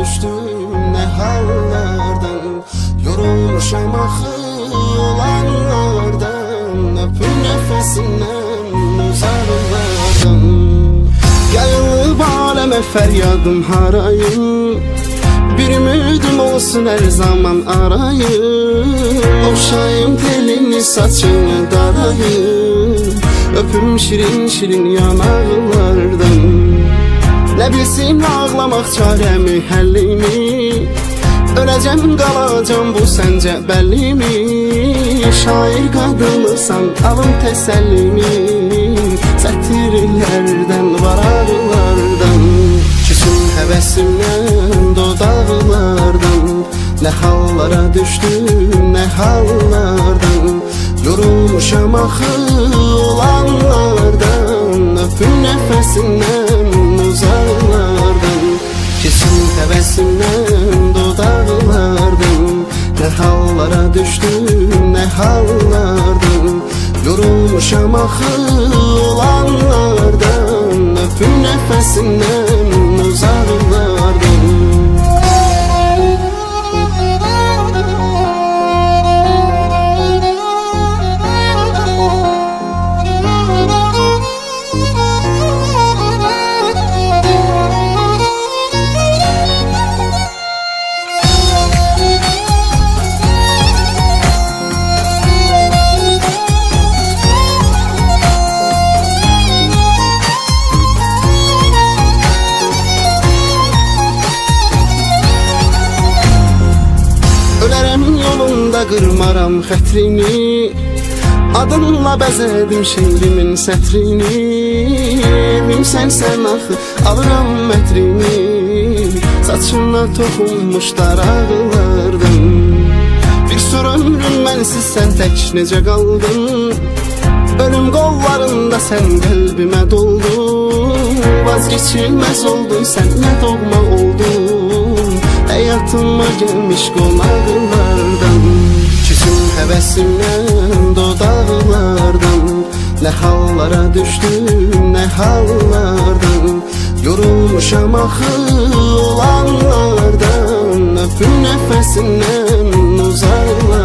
düştüm ne hallardan, yorulmuşam axı olanlardan, öpün nefesinden uzarlardan. Yayılıp aləmə fəryadım harayım, bir ümidim olsun her zaman arayım. Oxşayım telini saçını darayım, öpüm şirin şirin yanaqlardan. Ne bilsin ağlamaq çarəmi həllimi, öləcəm qalacam bu səncə bəllimi. Şair qadınısan alın təsəllimi, sətirlərdən varaqlardan. Küsüm həvəsimdən dodaqlardan, ne hallara düştüm ne hallardan, yorulmuşam axı olanlardan, öpün nefesinden uzaklardan. Kesin həvəsimdən dodaqlardan, ne hallara düştüm ne hallardan, yorulmuşam axı olanlardan, öpün nefesinden uzaklardan. Qırmaram xətrini, adınla bəzədim şeirimin sətrini. Evimsən sən axı, alıram mətrini, saçına toxunmuş daraqlardan. Bir sur ömrüm mənsiz sən tək necə qaldın, ölüm qollarında sən qəlbimə doldun. Vazgeçilməz oldun sən, nə doğma oldun, həyatıma gəlmiş qonaqlardan. Küsüm həvəsimdən dodaqlardan, ne hallara düştüm ne hallardan, yorulmuşam axı olanlardan, öpün nefesindən uzaklardan.